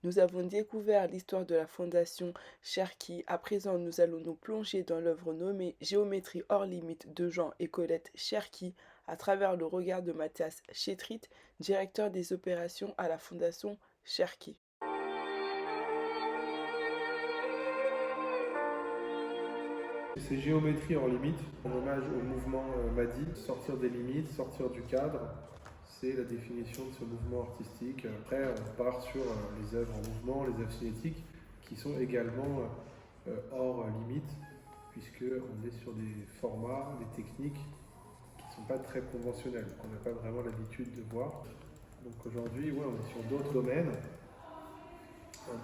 Nous avons découvert l'histoire de la fondation Cherki. À présent, nous allons nous plonger dans l'œuvre nommée Géométrie hors limite de Jean et Colette Cherki à travers le regard de Mathias Chetrit, directeur des opérations à la fondation Cherki. C'est géométrie hors limite, en hommage au mouvement Madi, sortir des limites, sortir du cadre. C'est la définition de ce mouvement artistique. Après, on part sur les œuvres en mouvement, les œuvres cinétiques, qui sont également hors limite, puisqu'on est sur des formats, des techniques qui ne sont pas très conventionnelles, qu'on n'a pas vraiment l'habitude de voir. Donc aujourd'hui, ouais, on est sur d'autres domaines,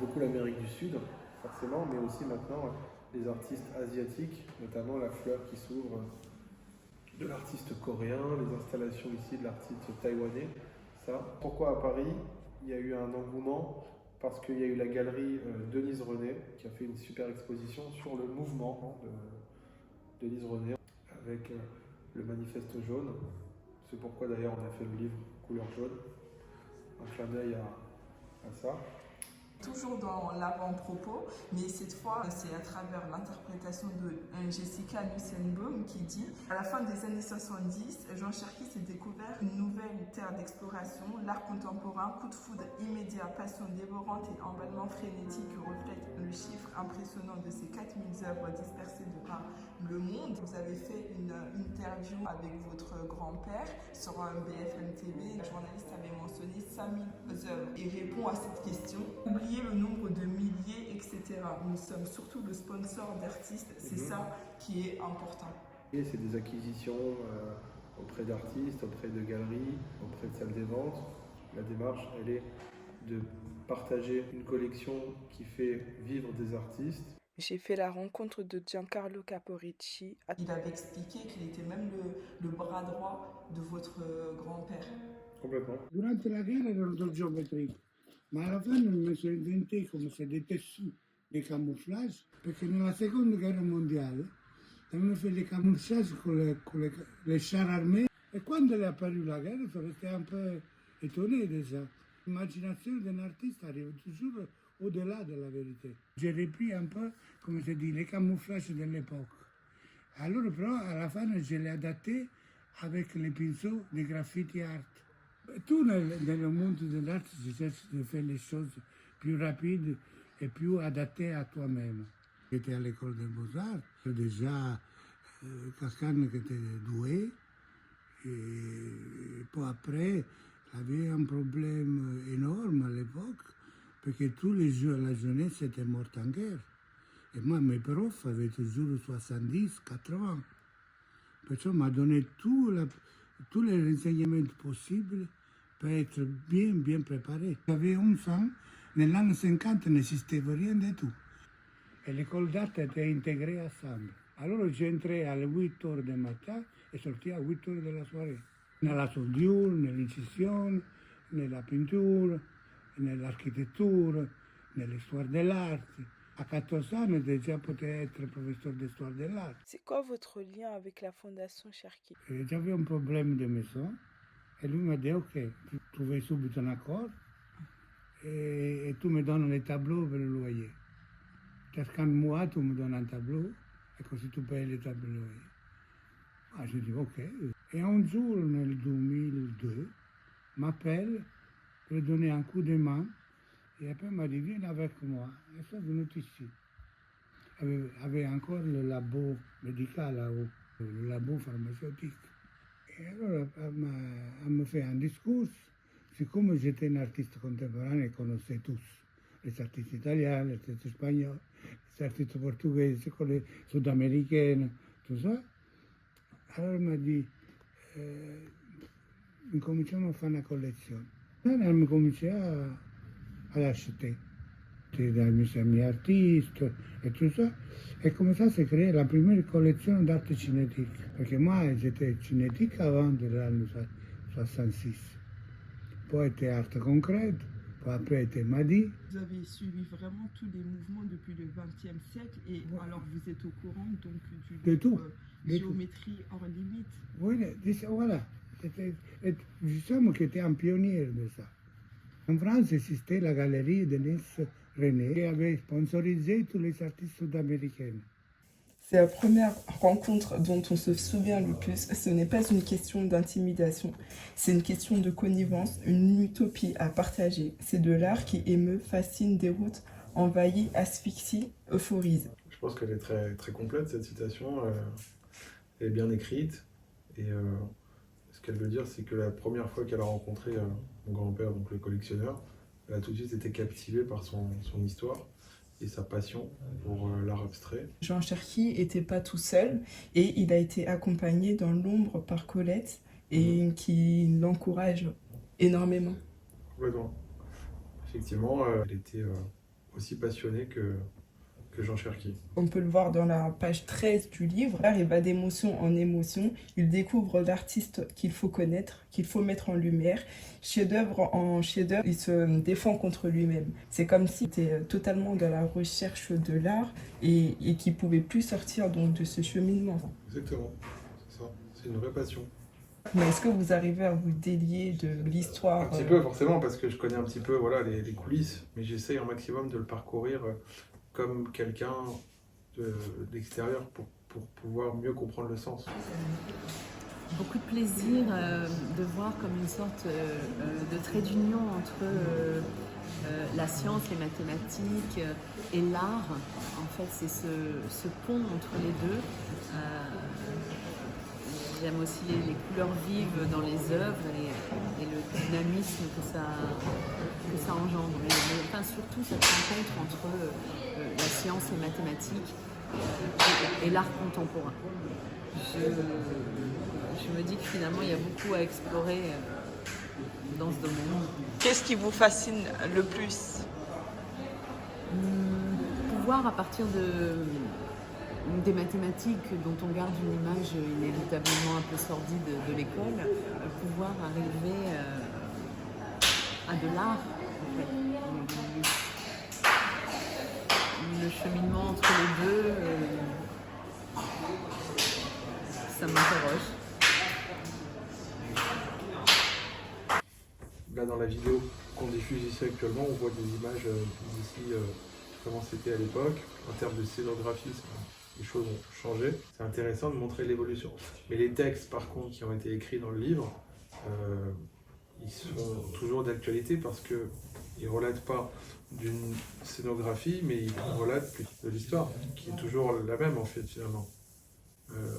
beaucoup l'Amérique du Sud, forcément, mais aussi maintenant les artistes asiatiques, notamment la fleur qui s'ouvre de l'artiste coréen, les installations ici de l'artiste taïwanais. Ça. Pourquoi à Paris il y a eu un engouement? Parce qu'il y a eu la galerie Denise René qui a fait une super exposition sur le mouvement de Denise René avec le manifeste jaune. C'est pourquoi d'ailleurs on a fait le livre couleur jaune. Un clin d'œil à ça. Toujours dans l'avant-propos, mais cette fois c'est à travers l'interprétation de Jessica Nussenbaum qui dit: à la fin des années 70, Jean Cherki s'est découvert une nouvelle terre d'exploration, l'art contemporain, coup de foudre immédiat, passion dévorante et emballement frénétique reflète le chiffre impressionnant de ces 4000 œuvres dispersées de par le monde. Vous avez fait une interview avec votre grand-père sur un BFM TV. Le journaliste avait mentionné 5000 œuvres et répond à cette question. Oubliez le nombre de milliers, etc. Nous sommes surtout le sponsor d'artistes, c'est ça qui est important. Et c'est des acquisitions auprès d'artistes, auprès de galeries, auprès de salles des ventes. La démarche, elle est de partager une collection qui fait vivre des artistes. J'ai fait la rencontre de Giancarlo Caporici. Il avait expliqué qu'il était même le bras droit de votre grand-père. Complètement. Durante la guerra erano due geometrie, ma alla fine mi sono inventé come se dei tessuti di camouflage, perché nella seconda guerra mondiale avevano fatto les camouflages con les chars armés. Et quando è apparue la guerra, sono resté un peu étonné de ça. L'imagination d'un artiste arrive toujours au-delà de la vérité. J'ai repris un peu, come si dit, les camouflages de l'époque. Alors, però, alla fine, je l'ai adapté avec les pinceaux de graffiti art. Tout dans le monde de l'art, tu cherches de faire les choses plus rapides et plus adaptées à toi-même. J'étais à l'école des Beaux-Arts, déjà quelqu'un qui était doué. Et puis après, j'avais un problème énorme à l'époque, parce que tous les jeux, la jeunesse était morte en guerre. Et moi, mes profs avaient toujours 70, 80. Perciò m'a donné tous les renseignements possibles pour être bien préparé. J'avais 11 ans, dans l'année 50 n'existait rien du tout. Et l'école d'art était intégrée ensemble. Alors j'entrais à 8 heures du matin et sortais à 8 heures de la soirée. Nella soudure, nell'incisione, nella pittura, nell'architettura, nell'histoire de l'art. À 14 ans, déjà pouvais être professeur d'histoire de l'art. C'est quoi votre lien avec la fondation Cherki? J'avais un problème de maison et lui m'a dit: ok, tu trouves subito un accord et tu me donnes les tableaux pour le loyer. Chaque mois, tu me donnes un tableau et così tu payes les tableaux. Ah, j'ai dit ok. Et un jour, nel 2002, m'appelle pour donner un coup de main et après m'a dit: viens avec moi. Et je suis venu ici. Avait encore le labo médical là-haut, le labo pharmaceutique. Et alors, elle me fait un discours. C'est comme j'étais un artiste contemporain et connaissais tous. Les artistes italiens, les artistes espagnols, les artistes portugais, les sud-américains, tout ça. Alors elle m'a dit: incominciamo a fare una collezione. Elle m'a commencé à l'acheter. Dai miei amis artistes et tout ça. Et comme ça s'est créée la première collection d'art cinétique. Parce que moi, j'étais cinétique avant de l'année 66. Puis était art concrète, puis après était Madi. Vous avez suivi vraiment tous les mouvements depuis le XXe siècle et alors vous êtes au courant donc du De tout. géométrie hors limite. Oui, voilà. C'était justement qui était un pionnier de ça. En France existait la galerie Denis René qui avait sponsorisé tous les artistes sud-américains. C'est la première rencontre dont on se souvient le plus. Ce n'est pas une question d'intimidation, c'est une question de connivence, une utopie à partager. C'est de l'art qui émeut, fascine, déroute, envahit, asphyxie, euphorise. Je pense qu'elle est très, très complète, cette citation. Elle est bien écrite. Et ce qu'elle veut dire, c'est que la première fois qu'elle a rencontré mon grand-père, donc le collectionneur, elle a tout de suite été captivée par son histoire et sa passion pour l'art abstrait. Jean Cherki n'était pas tout seul et il a été accompagné dans l'ombre par Colette et qui l'encourage énormément. Complètement. Effectivement, elle était aussi passionnée que Jean Cherki. On peut le voir dans la page 13 du livre. Il va d'émotion en émotion. Il découvre l'artiste qu'il faut connaître, qu'il faut mettre en lumière. Chef-d'œuvre en chef-d'œuvre, il se défend contre lui-même. C'est comme s'il était totalement dans la recherche de l'art et qu'il ne pouvait plus sortir donc, de ce cheminement. Exactement, c'est ça. C'est une vraie passion. Mais est-ce que vous arrivez à vous délier de l'histoire? Un petit peu, forcément, parce que je connais un petit peu voilà, les coulisses, mais j'essaye un maximum de le parcourir comme quelqu'un de l'extérieur pour pouvoir mieux comprendre le sens. Beaucoup de plaisir de voir comme une sorte de trait d'union entre la science, les mathématiques et l'art. En fait, c'est ce pont entre les deux. J'aime aussi les couleurs vives dans les œuvres et le dynamisme que ça engendre. Mais enfin, surtout cette rencontre entre la science, les mathématiques et l'art contemporain. Je me dis que finalement, il y a beaucoup à explorer dans ce domaine. Qu'est-ce qui vous fascine le plus? Pouvoir, à partir des mathématiques dont on garde une image inévitablement un peu sordide de l'école, pouvoir arriver à de l'art, en fait. Le cheminement entre les deux, ça m'interroge. Là, dans la vidéo qu'on diffuse ici actuellement, on voit des images d'ici, comment c'était à l'époque. En termes de scénographie, les choses ont changé. C'est intéressant de montrer l'évolution. Mais les textes, par contre, qui ont été écrits dans le livre, ils sont toujours d'actualité parce qu'ils ne relatent pas d'une scénographie, mais ils relatent plus de l'histoire, qui est toujours la même, en fait, finalement.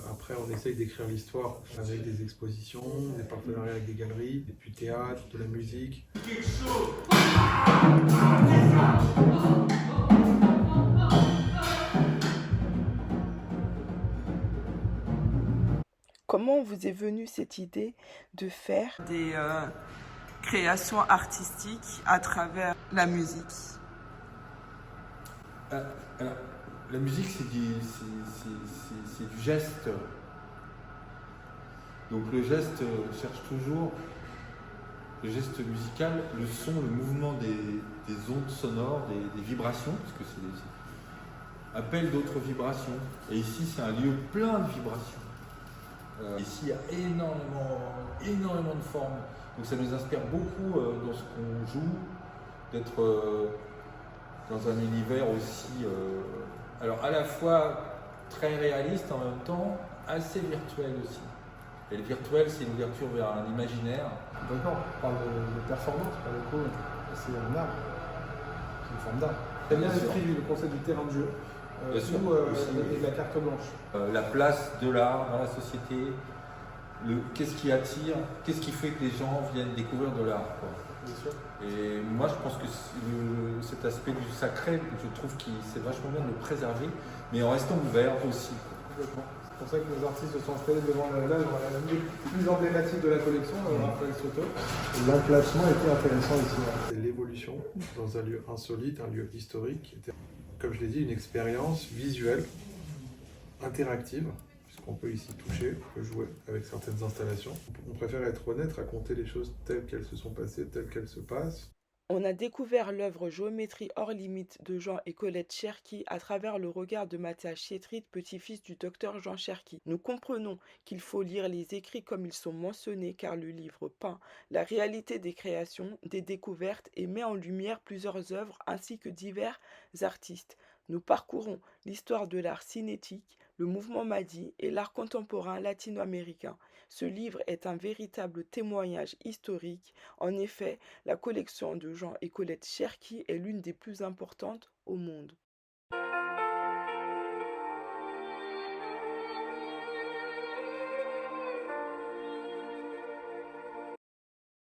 Après, on essaye d'écrire l'histoire avec des expositions, des partenariats avec des galeries, du théâtre, de la musique. Comment vous est venue cette idée de faire des créations artistiques à travers la musique? Alors, la musique, c'est du geste. Donc le geste cherche toujours, le geste musical, le son, le mouvement des ondes sonores, des vibrations, parce que appelle d'autres vibrations. Et ici, c'est un lieu plein de vibrations. Ici, il y a énormément de formes. Donc ça nous inspire beaucoup dans ce qu'on joue, d'être dans un univers aussi, alors à la fois très réaliste, en même temps assez virtuel aussi. Et le virtuel, c'est une ouverture vers un imaginaire. D'accord, on parle de performance, par le coup, c'est un art, c'est une forme d'art. J'aime bien le concept du terrain de jeu, et de la carte blanche. La place de l'art dans la société, qu'est-ce qui attire, qu'est-ce qui fait que les gens viennent découvrir de l'art, quoi. Bien sûr. Et moi, je pense que cet aspect du sacré, je trouve que c'est vachement bien de le préserver, mais en restant ouvert aussi. Complètement. C'est pour ça que nos artistes se sont installés devant l'œuvre la plus emblématique de la collection, Raphaël Soto. L'emplacement était intéressant ici. C'est l'évolution dans un lieu insolite, un lieu historique, qui était, comme je l'ai dit, une expérience visuelle, interactive, puisqu'on peut ici toucher, on peut jouer avec certaines installations. On préfère être honnête, raconter les choses telles qu'elles se sont passées, telles qu'elles se passent. On a découvert l'œuvre Géométrie hors limite de Jean et Colette Cherki à travers le regard de Mathias Chétrit, petit-fils du docteur Jean Cherki. Nous comprenons qu'il faut lire les écrits comme ils sont mentionnés car le livre peint la réalité des créations, des découvertes et met en lumière plusieurs œuvres ainsi que divers artistes. Nous parcourons l'histoire de l'art cinétique, le mouvement Mahdi et l'art contemporain latino-américain. Ce livre est un véritable témoignage historique. En effet, la collection de Jean et Colette Cherki est l'une des plus importantes au monde.